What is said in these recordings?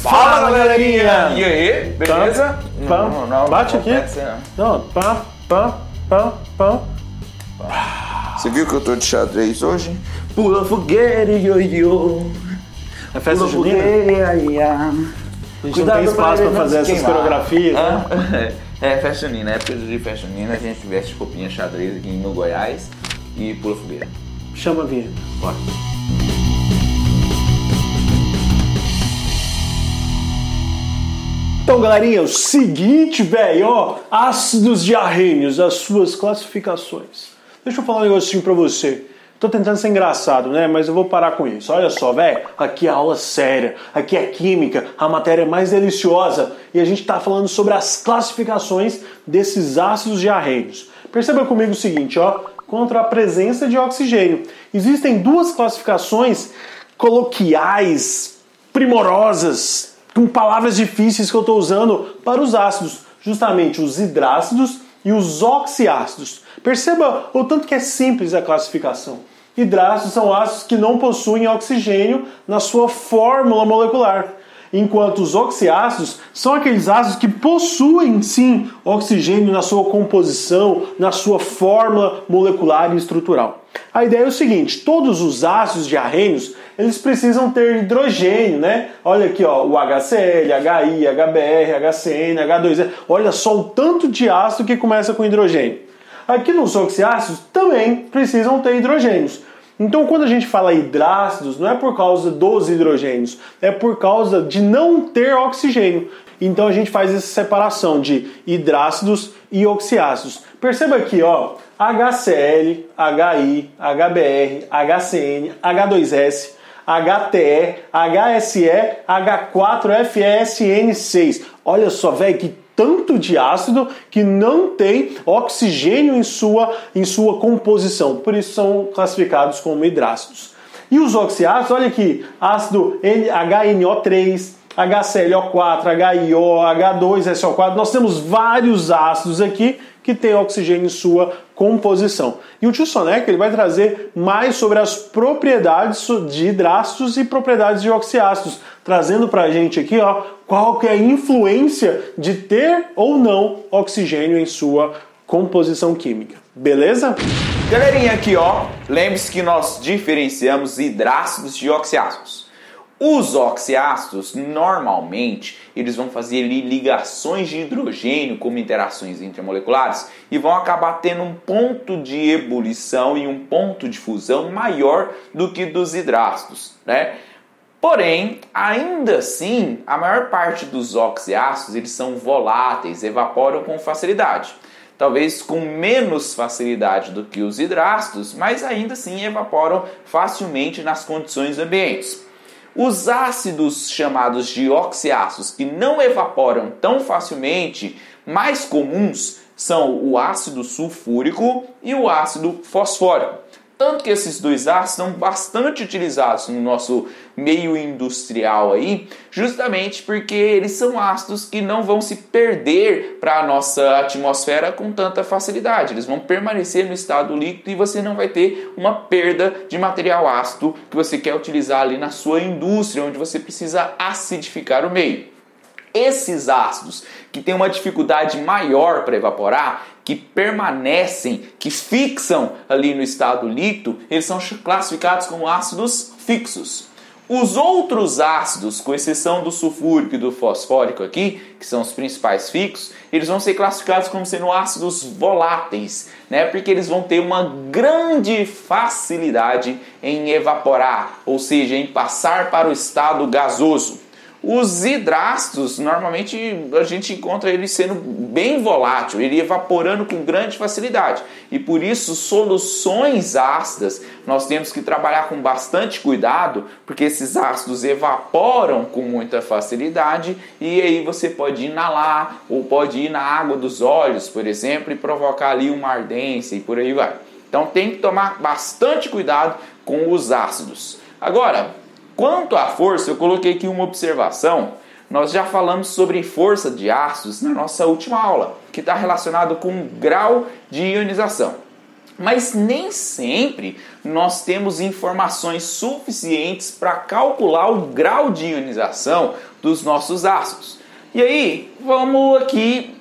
Fala, galerinha! E aí, beleza? Não, bate aqui. Não, Você viu que eu tô de xadrez hoje? Pula fogueira, ioiô. É festa junina? A gente não tem espaço pra fazer essas coreografias, né? É festa junina, época de festa junina, a gente veste roupinha xadrez aqui no Goiás e pula fogueira. Chama a vinheta. Bora. Então, galerinha, é o seguinte, velho, ó, ácidos diarrênios, as suas classificações. Deixa eu falar um negocinho pra você. Tô tentando ser engraçado, né? Mas eu vou parar com isso. Olha só, velho, aqui é aula séria, aqui é química, a matéria é mais deliciosa e a gente tá falando sobre as classificações desses ácidos diarrênios. Perceba comigo o seguinte, ó, contra a presença de oxigênio. Existem duas classificações coloquiais, primorosas, com palavras difíceis que eu estou usando para os ácidos, justamente os hidrácidos e os oxiácidos. Perceba o tanto que é simples a classificação. Hidrácidos são ácidos que não possuem oxigênio na sua fórmula molecular, enquanto os oxiácidos são aqueles ácidos que possuem sim oxigênio na sua composição, na sua fórmula molecular e estrutural. A ideia é o seguinte, todos os ácidos diarrênios, eles precisam ter hidrogênio, né? Olha aqui, ó, o HCl, HI, HBr, HCN, H2S. Olha só o tanto de ácido que começa com hidrogênio. Aqui nos oxiácidos também precisam ter hidrogênios. Então, quando a gente fala hidrácidos, não é por causa dos hidrogênios, é por causa de não ter oxigênio. Então, a gente faz essa separação de hidrácidos e oxiácidos. Perceba aqui, ó, HCl, HI, HBr, HCN, H2S, HTE, HSE, H4FeSN6. Olha só, velho, que tanto de ácido que não tem oxigênio em sua composição. Por isso são classificados como hidrácidos. E os oxiácidos, olha aqui, ácido HNO3, HClO4, HIO, H2SO4. Nós temos vários ácidos aqui que têm oxigênio em sua composição. E o tio Soneca ele vai trazer mais sobre as propriedades de hidrácidos e propriedades de oxiácidos, trazendo pra gente aqui, ó, qual que é a influência de ter ou não oxigênio em sua composição química. Beleza? Galerinha, aqui ó, lembre-se que nós diferenciamos hidrácidos de oxiácidos. Os oxiácidos, normalmente, eles vão fazer ali ligações de hidrogênio como interações intermoleculares e vão acabar tendo um ponto de ebulição e um ponto de fusão maior do que dos hidrácidos, né? Porém, ainda assim, a maior parte dos oxiácidos eles são voláteis, evaporam com facilidade. Talvez com menos facilidade do que os hidrácidos, mas ainda assim evaporam facilmente nas condições ambientes. Os ácidos chamados de oxiácidos que não evaporam tão facilmente, mais comuns são o ácido sulfúrico e o ácido fosfórico. Tanto que esses dois ácidos são bastante utilizados no nosso meio industrial aí, justamente porque eles são ácidos que não vão se perder para a nossa atmosfera com tanta facilidade. Eles vão permanecer no estado líquido e você não vai ter uma perda de material ácido que você quer utilizar ali na sua indústria, onde você precisa acidificar o meio. Esses ácidos que têm uma dificuldade maior para evaporar, que permanecem, que fixam ali no estado líquido, eles são classificados como ácidos fixos. Os outros ácidos, com exceção do sulfúrico e do fosfórico aqui, que são os principais fixos, eles vão ser classificados como sendo ácidos voláteis, né? Porque eles vão ter uma grande facilidade em evaporar, ou seja, em passar para o estado gasoso. Os hidrácidos, normalmente a gente encontra ele sendo bem volátil, ele evaporando com grande facilidade. E por isso, soluções ácidas, nós temos que trabalhar com bastante cuidado, porque esses ácidos evaporam com muita facilidade e aí você pode inalar ou pode ir na água dos olhos, por exemplo, e provocar ali uma ardência e por aí vai. Então tem que tomar bastante cuidado com os ácidos. Agora, quanto à força, eu coloquei aqui uma observação. Nós já falamos sobre força de ácidos na nossa última aula, que está relacionado com o grau de ionização. Mas nem sempre nós temos informações suficientes para calcular o grau de ionização dos nossos ácidos. E aí, vamos aqui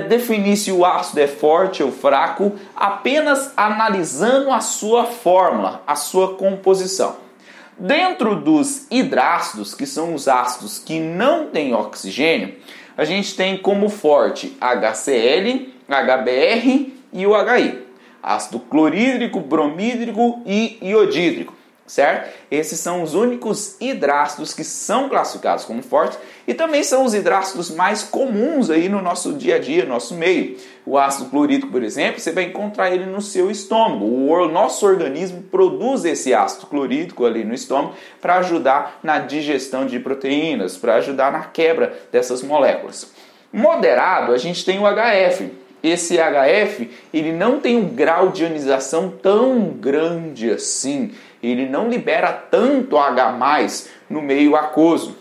definir se o ácido é forte ou fraco, apenas analisando a sua fórmula, a sua composição. Dentro dos hidrácidos, que são os ácidos que não têm oxigênio, a gente tem como forte HCl, HBr e o HI. Ácido clorídrico, bromídrico e iodídrico, certo? Esses são os únicos hidrácidos que são classificados como fortes e também são os hidrácidos mais comuns aí no nosso dia a dia, no nosso meio. O ácido clorídrico, por exemplo, você vai encontrar ele no seu estômago. O nosso organismo produz esse ácido clorídrico ali no estômago para ajudar na digestão de proteínas, para ajudar na quebra dessas moléculas. Moderado, a gente tem o HF. Esse HF, ele não tem um grau de ionização tão grande assim. Ele não libera tanto H+, no meio aquoso,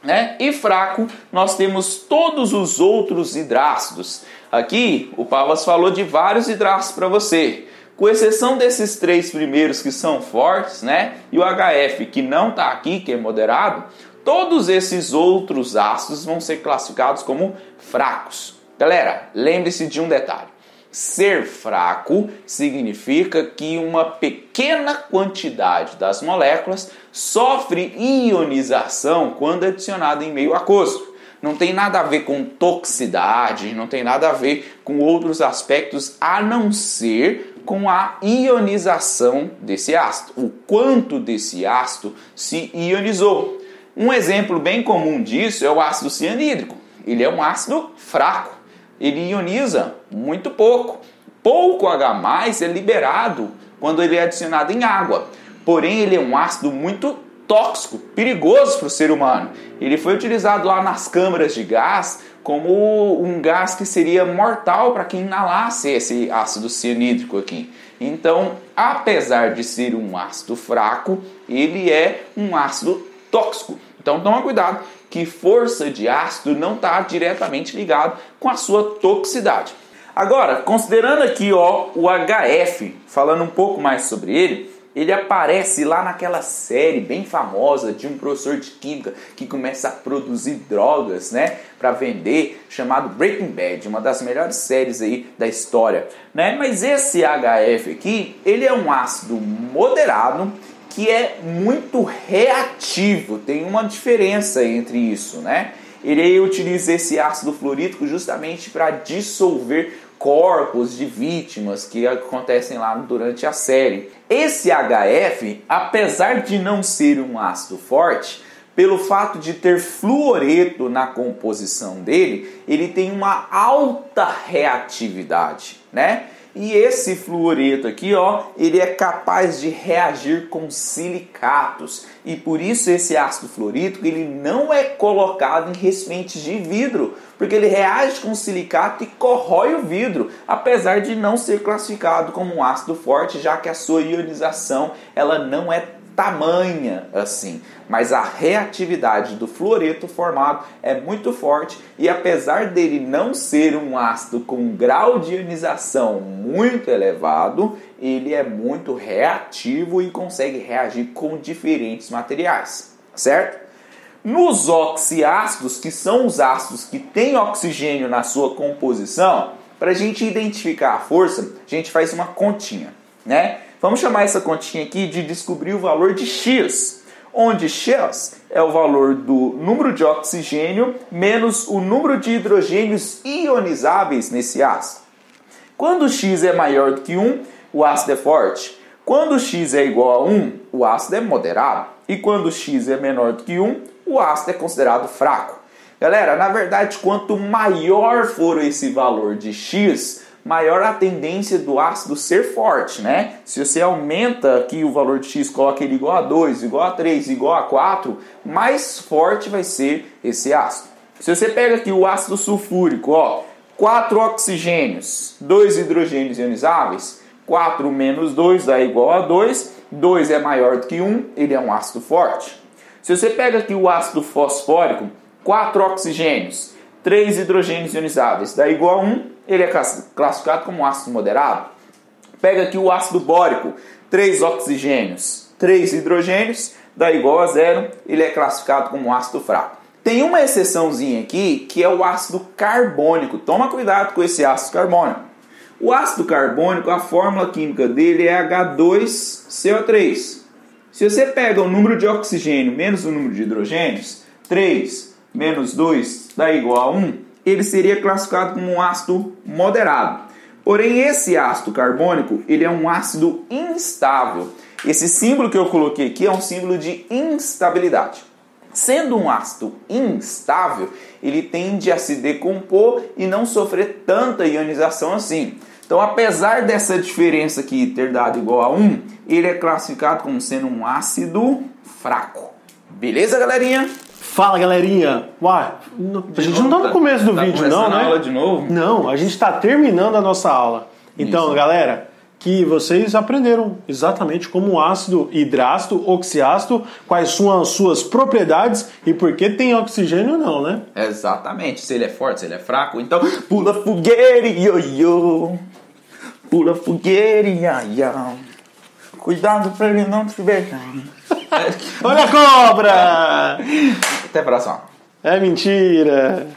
né? E fraco, nós temos todos os outros hidrácidos. Aqui, o Pavas falou de vários hidrácidos para você. Com exceção desses 3 primeiros que são fortes, né? E o HF, que não está aqui, que é moderado, todos esses outros ácidos vão ser classificados como fracos. Galera, lembre-se de um detalhe. Ser fraco significa que uma pequena quantidade das moléculas sofre ionização quando adicionada em meio aquoso. Não tem nada a ver com toxicidade, não tem nada a ver com outros aspectos a não ser com a ionização desse ácido. O quanto desse ácido se ionizou. Um exemplo bem comum disso é o ácido cianídrico. Ele é um ácido fraco. Ele ioniza muito pouco. Pouco H+ é liberado quando ele é adicionado em água. Porém, ele é um ácido muito tóxico, perigoso para o ser humano. Ele foi utilizado lá nas câmaras de gás como um gás que seria mortal para quem inalasse esse ácido cianídrico aqui. Então, apesar de ser um ácido fraco, ele é um ácido tóxico. Então, toma cuidado que força de ácido não está diretamente ligado com a sua toxicidade. Agora, considerando aqui o HF, falando um pouco mais sobre ele aparece lá naquela série bem famosa de um professor de química que começa a produzir drogas, né, para vender, chamado Breaking Bad, uma das melhores séries aí da história, né? Mas esse HF aqui, ele é um ácido moderado que é muito reativo, tem uma diferença entre isso, né? Ele utiliza esse ácido fluorídrico justamente para dissolver corpos de vítimas que acontecem lá durante a série. Esse HF, apesar de não ser um ácido forte, pelo fato de ter fluoreto na composição dele, ele tem uma alta reatividade, né? E esse fluoreto aqui, ele é capaz de reagir com silicatos. E por isso esse ácido fluorídrico, ele não é colocado em recipientes de vidro, porque ele reage com silicato e corrói o vidro, apesar de não ser classificado como um ácido forte, já que a sua ionização ela não é tamanha assim. Mas a reatividade do fluoreto formado é muito forte e apesar dele não ser um ácido com um grau de ionização muito elevado, ele é muito reativo e consegue reagir com diferentes materiais, certo? Nos oxiácidos, que são os ácidos que têm oxigênio na sua composição, para a gente identificar a força, a gente faz uma continha, né? Vamos chamar essa continha aqui de descobrir o valor de X, onde X é o valor do número de oxigênio menos o número de hidrogênios ionizáveis nesse ácido. Quando X é maior do que 1, o ácido é forte. Quando X é igual a 1, o ácido é moderado. E quando X é menor do que 1, o ácido é considerado fraco. Galera, na verdade, quanto maior for esse valor de X, maior a tendência do ácido ser forte, né? Se você aumenta aqui o valor de X, coloca ele igual a 2, igual a 3, igual a 4, mais forte vai ser esse ácido. Se você pega aqui o ácido sulfúrico, 4 oxigênios, 2 hidrogênios ionizáveis, 4 menos 2 dá igual a 2, 2 é maior do que 1, ele é um ácido forte. Se você pega aqui o ácido fosfórico, 4 oxigênios, 3 hidrogênios ionizáveis dá igual a 1, ele é classificado como ácido moderado. Pega aqui o ácido bórico, 3 oxigênios, 3 hidrogênios, dá igual a 0, ele é classificado como ácido fraco. Tem uma exceçãozinha aqui, que é o ácido carbônico. Toma cuidado com esse ácido carbônico. O ácido carbônico, a fórmula química dele é H2CO3. Se você pega o número de oxigênio menos o número de hidrogênios, 3 menos 2 dá igual a 1, ele seria classificado como um ácido moderado. Porém, esse ácido carbônico, ele é um ácido instável. Esse símbolo que eu coloquei aqui é um símbolo de instabilidade. Sendo um ácido instável, ele tende a se decompor e não sofrer tanta ionização assim. Então, apesar dessa diferença aqui ter dado igual a 1, ele é classificado como sendo um ácido fraco. Beleza, galerinha? Fala, galerinha! Uai, a gente não tá no começo do vídeo, não, né? A aula de novo? Não, a gente tá terminando a nossa aula. Então, Isso. galera, que vocês aprenderam exatamente como o ácido hidrácido, oxiácido, quais são as suas propriedades e por que tem oxigênio ou não, né? Exatamente. Se ele é forte, se ele é fraco. Então, pula fogueira, ioiô. Pula fogueira, iaiá. Cuidado pra ele não te beijar. Olha a cobra! Até a próxima. É mentira!